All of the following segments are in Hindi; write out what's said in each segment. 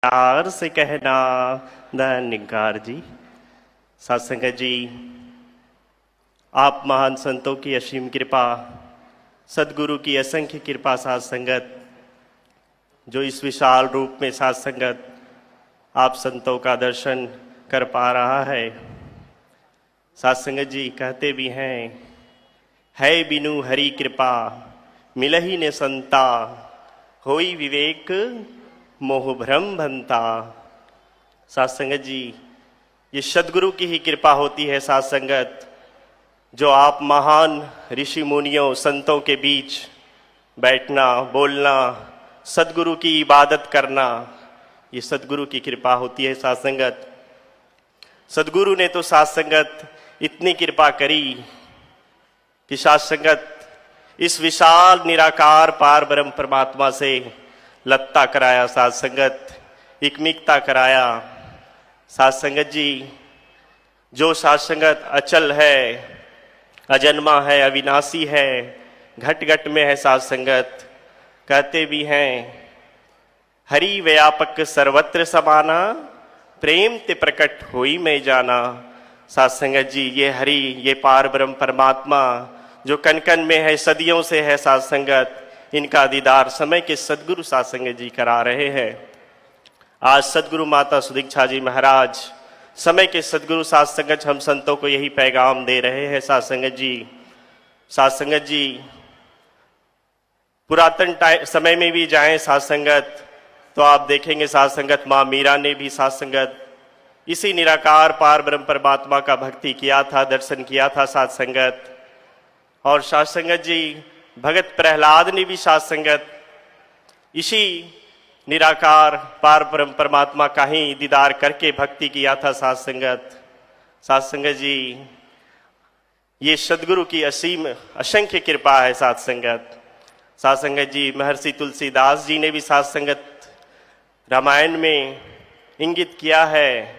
प्यार से कहना धन्यकार जी। साथ संगत जी, आप महान संतों की असीम कृपा, सदगुरु की असंख्य कृपा साथ संगत, जो इस विशाल रूप में साथ संगत आप संतों का दर्शन कर पा रहा है। साथ संगत जी कहते भी हैं, है बिनु हरि कृपा मिलहि ने संता, होई विवेक मोह भ्रम भंता। साथ संगत जी, ये सदगुरु की ही कृपा होती है साथ संगत, जो आप महान ऋषि मुनियों संतों के बीच बैठना, बोलना, सदगुरु की इबादत करना, ये सदगुरु की कृपा होती है साथ संगत। सदगुरु ने तो साथ संगत इतनी कृपा करी कि साथ संगत इस विशाल निराकार पार ब्रह्म परमात्मा से लत्ता कराया, साथ संगत इकमिकता कराया। साथ संगत जी, जो साथ संगत अचल है, अजन्मा है, अविनाशी है, घट घट में है साथ संगत, कहते भी हैं हरि व्यापक सर्वत्र समाना, प्रेम ते प्रकट होई में जाना। साथ संगत जी, ये हरि, ये पार ब्रह्म परमात्मा जो कन कन में है, सदियों से है साथ संगत, इनका दीदार समय के सदगुरु साथ संगत जी करा रहे हैं। आज सदगुरु माता सुदीक्षा जी महाराज, समय के सदगुरु साथ संगत, हम संतों को यही पैगाम दे रहे हैं साथ संगत जी। साथ संगत जी, पुरातन समय में भी जाएं साथ संगत तो आप देखेंगे साथ संगत, माँ मीरा ने भी साथ संगत इसी निराकार पार ब्रह्म परमात्मा का भक्ति किया था, दर्शन किया था साथ संगत। और साथ संगत जी, भगत प्रहलाद ने भी साथ संगत इसी निराकार पार ब्रह्म परमात्मा का ही दीदार करके भक्ति किया था साथ संगत। साथ संगत जी, ये सदगुरु की असीम असंख्य कृपा है साथ संगत। साथ संगत जी, महर्षि तुलसीदास जी ने भी साथ संगत रामायण में इंगित किया है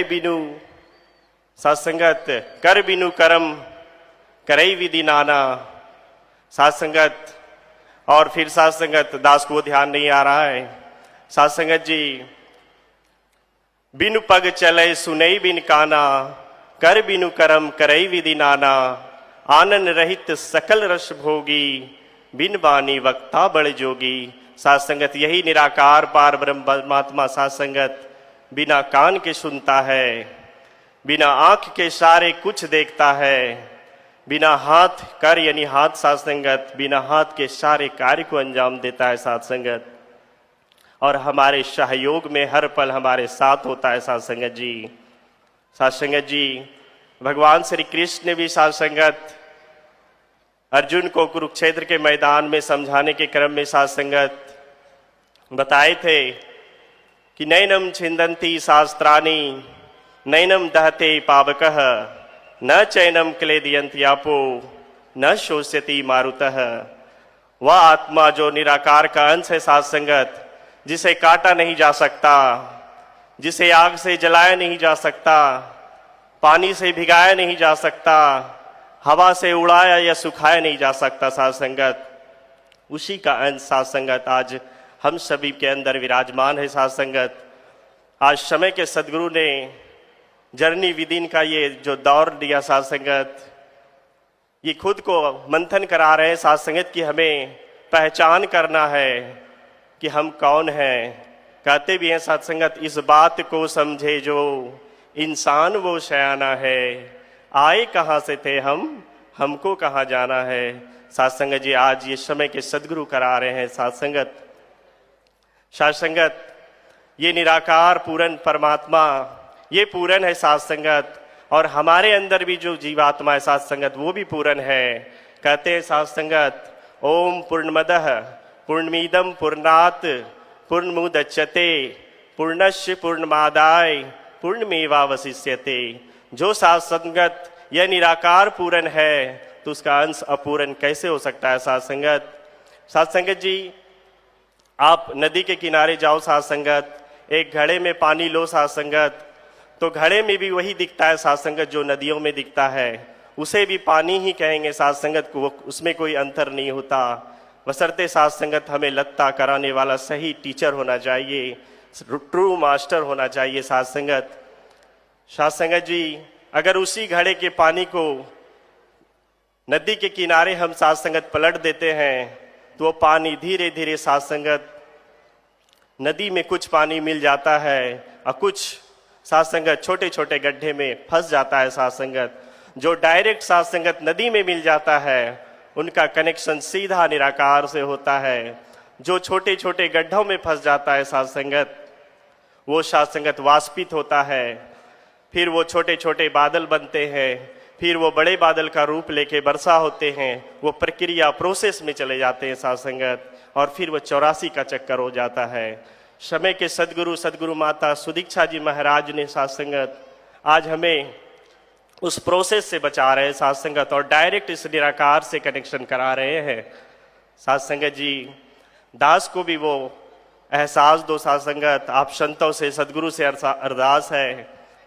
बिनु साथ संगत कर बिनु करम करई विधि नाना। साथ संगत, और फिर साथ संगत दास को ध्यान नहीं आ रहा है। साथ संगत जी, बिनु पग चले सुनई बिन काना, कर बिनु करम करई विधि नाना। आनन रहित सकल रस भोगी, बिन बानी वक्ता बड़ जोगी। साथ संगत, यही निराकार पार ब्रह्म परमात्मा साथ संगत बिना कान के सुनता है, बिना आंख के सारे कुछ देखता है, बिना हाथ कर यानी हाथ साथ संगत, बिना हाथ के सारे कार्य को अंजाम देता है साथ संगत, और हमारे सहयोग में हर पल हमारे साथ होता है साथ संगत जी। साथ संगत जी, भगवान श्री कृष्ण ने भी साथ संगत अर्जुन को कुरुक्षेत्र के मैदान में समझाने के क्रम में साथ संगत बताए थे कि नैनम छिंदंती शास्त्राणि नैनम दहते पावकः, न चैनम क्लेदयन्ति आपो, न शोष्यति मारुतः। वह आत्मा जो निराकार का अंश है साथ संगत, जिसे काटा नहीं जा सकता, जिसे आग से जलाया नहीं जा सकता, पानी से भिगाया नहीं जा सकता, हवा से उड़ाया या सुखाया नहीं जा सकता साथ संगत, उसी का अंश साथ संगत आज हम सभी के अंदर विराजमान है साथ संगत। आज समय के सदगुरु ने जर्नी विदिन का ये जो दौर दिया साथ संगत, ये खुद को मंथन करा रहे हैं साथ संगत की हमें पहचान करना है कि हम कौन हैं। कहते भी हैं साथ संगत, इस बात को समझे जो इंसान वो शयाना है, आए कहाँ से थे हम, हमको कहाँ जाना है। साथ संगत जी, आज ये समय के सदगुरु करा रहे हैं साथ संगत। साथ संगत, ये निराकार पूर्ण परमात्मा, ये पूर्ण है साथ संगत, और हमारे अंदर भी जो जीवात्मा है साथ संगत, वो भी पूर्ण है। कहते हैं साथ संगत, ओम पूर्णमदः पूर्णमिदं पूर्णात् पूर्णमुदच्यते पूर्णस्य पूर्णमादाय पूर्णमेवावशिष्यते। जो साथ संगत यह निराकार पूर्ण है तो उसका अंश अपूर्ण कैसे हो सकता है साथ संगत। साथ संगत जी, आप नदी के किनारे जाओ साथ संगत, एक घड़े में पानी लो साथ संगत, तो घड़े में भी वही दिखता है साथ संगत जो नदियों में दिखता है, उसे भी पानी ही कहेंगे साथ संगत को, उसमें कोई अंतर नहीं होता। बशर्ते साथ संगत हमें लत्ता कराने वाला सही टीचर होना चाहिए, ट्रू मास्टर होना चाहिए। साथ संगत जी, अगर उसी घड़े के पानी को नदी के किनारे हम साथ संगत पलट देते हैं तो वो पानी धीरे धीरे साथ संगत नदी में कुछ पानी मिल जाता है और कुछ साथ संगत छोटे छोटे गड्ढे में फंस जाता है। साथ संगत जो डायरेक्ट साथ संगत नदी में मिल जाता है उनका कनेक्शन सीधा निराकार से होता है। जो छोटे छोटे गड्ढों में फंस जाता है साथ संगत, वो साथ संगत वाष्पित होता है, फिर वो छोटे छोटे बादल बनते हैं, फिर वो बड़े बादल का रूप लेके वर्षा होते हैं, वो प्रक्रिया प्रोसेस में चले जाते हैं साथ संगत, और फिर वो 84 का चक्कर हो जाता है। समय के सदगुरु माता सुदीक्षा जी महाराज ने साथ संगत आज हमें उस प्रोसेस से बचा रहे हैं साथ संगत, और डायरेक्ट इस निराकार से कनेक्शन करा रहे हैं। साथ संगत जी, दास को भी वो एहसास दो साथ संगत, आप संतों से सदगुरु से अरदास है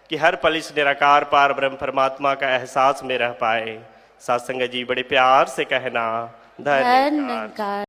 कि हर पल इस निराकार पार ब्रह्म परमात्मा का एहसास में रह पाए। साथ संगत जी, बड़े प्यार से कहना धन्यवाद।